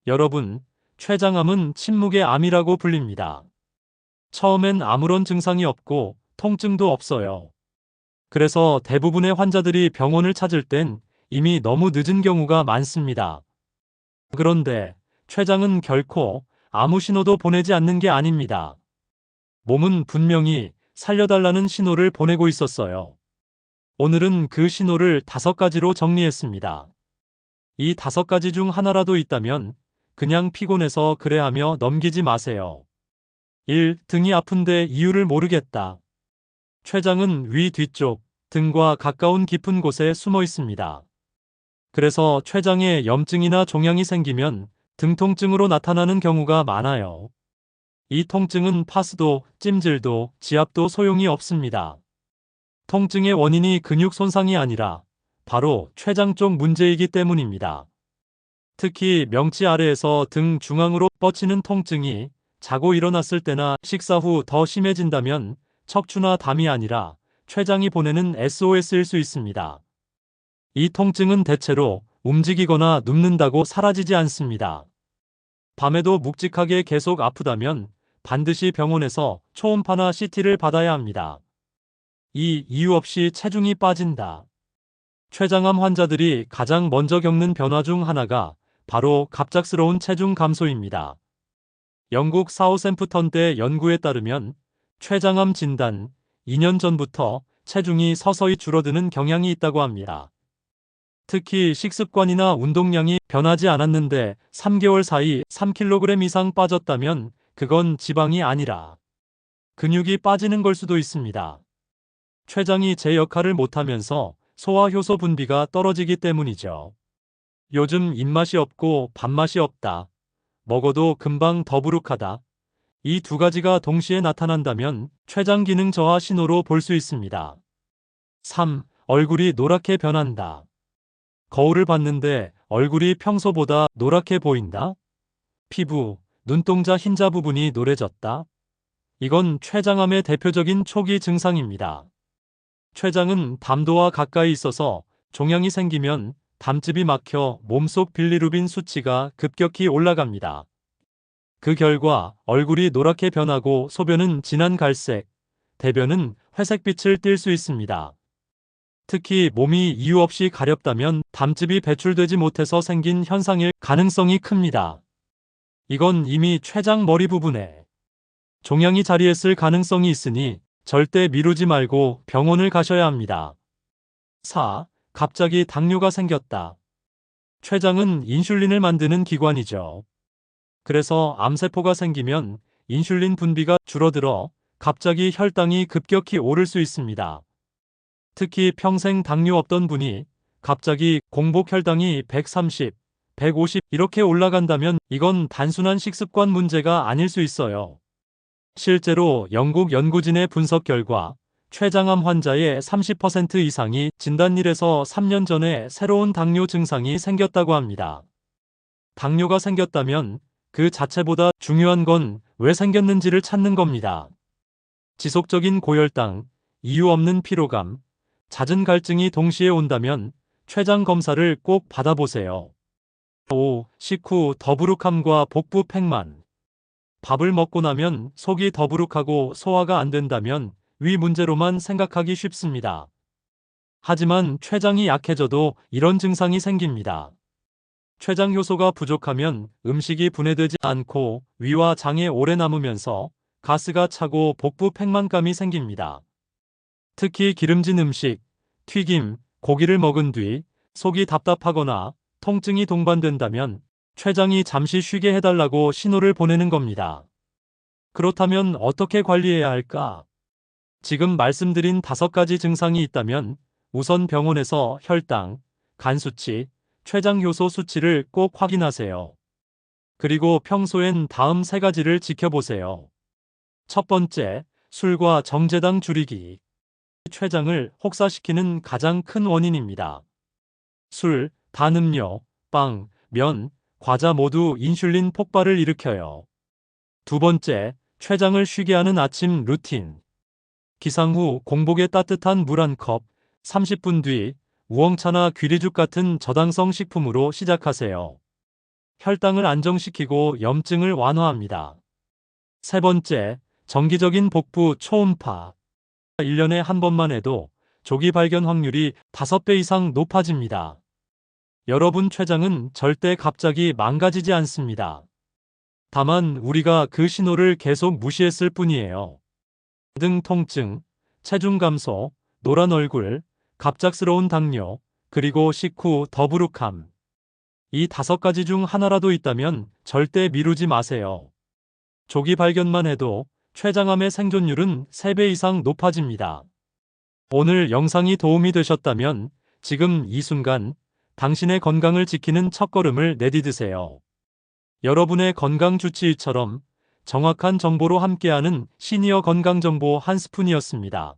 여러분, 췌장암은 침묵의 암이라고 불립니다. 처음엔 아무런 증상이 없고 통증도 없어요. 그래서 대부분의 환자들이 병원을 찾을 땐 이미 너무 늦은 경우가 많습니다. 그런데 췌장은 결코 아무 신호도 보내지 않는 게 아닙니다. 몸은 분명히 살려달라는 신호를 보내고 있었어요. 오늘은 그 신호를 5가지로 정리했습니다. 이 5가지 중 하나라도 있다면 그냥 피곤해서 그래 하며 넘기지 마세요. 1. 등이 아픈데 이유를 모르겠다. 췌장은 위 뒤쪽, 등과 가까운 깊은 곳에 숨어 있습니다. 그래서 췌장에 염증이나 종양이 생기면 등 통증으로 나타나는 경우가 많아요. 이 통증은 파스도, 찜질도, 지압도 소용이 없습니다. 통증의 원인이 근육 손상이 아니라 바로 췌장 쪽 문제이기 때문입니다. 특히 명치 아래에서 등 중앙으로 뻗치는 통증이 자고 일어났을 때나 식사 후 더 심해진다면 척추나 담이 아니라 췌장이 보내는 SOS일 수 있습니다. 이 통증은 대체로 움직이거나 눕는다고 사라지지 않습니다. 밤에도 묵직하게 계속 아프다면 반드시 병원에서 초음파나 CT를 받아야 합니다. 2. 이유 없이 체중이 빠진다. 췌장암 환자들이 가장 먼저 겪는 변화 중 하나가 바로 갑작스러운 체중 감소입니다. 영국 사우샘프턴대 연구에 따르면 췌장암 진단 2년 전부터 체중이 서서히 줄어드는 경향이 있다고 합니다. 특히 식습관이나 운동량이 변하지 않았는데 3개월 사이 3kg 이상 빠졌다면 그건 지방이 아니라 근육이 빠지는 걸 수도 있습니다. 췌장이 제 역할을 못하면서 소화 효소 분비가 떨어지기 때문이죠. 요즘 입맛이 없고 밥맛이 없다. 먹어도 금방 더부룩하다. 이 2가지가 동시에 나타난다면 췌장 기능 저하 신호로 볼 수 있습니다. 3. 얼굴이 노랗게 변한다. 거울을 봤는데 얼굴이 평소보다 노랗게 보인다? 피부, 눈동자 흰자 부분이 노래졌다? 이건 췌장암의 대표적인 초기 증상입니다. 췌장은 담도와 가까이 있어서 종양이 생기면 담즙이 막혀 몸속 빌리루빈 수치가 급격히 올라갑니다. 그 결과 얼굴이 노랗게 변하고 소변은 진한 갈색, 대변은 회색빛을 띨 수 있습니다. 특히 몸이 이유 없이 가렵다면 담즙이 배출되지 못해서 생긴 현상일 가능성이 큽니다. 이건 이미 췌장 머리 부분에 종양이 자리했을 가능성이 있으니 절대 미루지 말고 병원을 가셔야 합니다. 4. 갑자기 당뇨가 생겼다. 췌장은 인슐린을 만드는 기관이죠. 그래서 암세포가 생기면 인슐린 분비가 줄어들어 갑자기 혈당이 급격히 오를 수 있습니다. 특히 평생 당뇨 없던 분이 갑자기 공복 혈당이 130, 150 이렇게 올라간다면 이건 단순한 식습관 문제가 아닐 수 있어요. 실제로 영국 연구진의 분석 결과 췌장암 환자의 30% 이상이 진단일에서 3년 전에 새로운 당뇨 증상이 생겼다고 합니다. 당뇨가 생겼다면 그 자체보다 중요한 건 왜 생겼는지를 찾는 겁니다. 지속적인 고혈당, 이유 없는 피로감, 잦은 갈증이 동시에 온다면 췌장 검사를 꼭 받아보세요. 5. 식후 더부룩함과 복부 팽만. 밥을 먹고 나면 속이 더부룩하고 소화가 안 된다면 위 문제로만 생각하기 쉽습니다. 하지만 췌장이 약해져도 이런 증상이 생깁니다. 췌장 효소가 부족하면 음식이 분해되지 않고 위와 장에 오래 남으면서 가스가 차고 복부 팽만감이 생깁니다. 특히 기름진 음식, 튀김, 고기를 먹은 뒤 속이 답답하거나 통증이 동반된다면 췌장이 잠시 쉬게 해달라고 신호를 보내는 겁니다. 그렇다면 어떻게 관리해야 할까? 지금 말씀드린 5가지 증상이 있다면 우선 병원에서 혈당, 간 수치, 췌장 효소 수치를 꼭 확인하세요. 그리고 평소엔 다음 3가지를 지켜보세요. 첫 번째, 술과 정제당 줄이기. 췌장을 혹사시키는 가장 큰 원인입니다. 술, 단 음료, 빵, 면, 과자 모두 인슐린 폭발을 일으켜요. 두 번째, 췌장을 쉬게 하는 아침 루틴. 기상 후 공복에 따뜻한 물 1컵, 30분 뒤 우엉차나 귀리죽 같은 저당성 식품으로 시작하세요. 혈당을 안정시키고 염증을 완화합니다. 세 번째, 정기적인 복부 초음파. 1년에 한 번만 해도 조기 발견 확률이 5배 이상 높아집니다. 여러분 췌장은 절대 갑자기 망가지지 않습니다. 다만 우리가 그 신호를 계속 무시했을 뿐이에요. 등 통증, 체중 감소, 노란 얼굴, 갑작스러운 당뇨, 그리고 식후 더부룩함. 이 5가지 중 하나라도 있다면 절대 미루지 마세요. 조기 발견만 해도 췌장암의 생존율은 3배 이상 높아집니다. 오늘 영상이 도움이 되셨다면 지금 이 순간 당신의 건강을 지키는 첫걸음을 내디드세요. 여러분의 건강 주치의처럼 정확한 정보로 함께하는 시니어 건강정보 한 스푼이었습니다.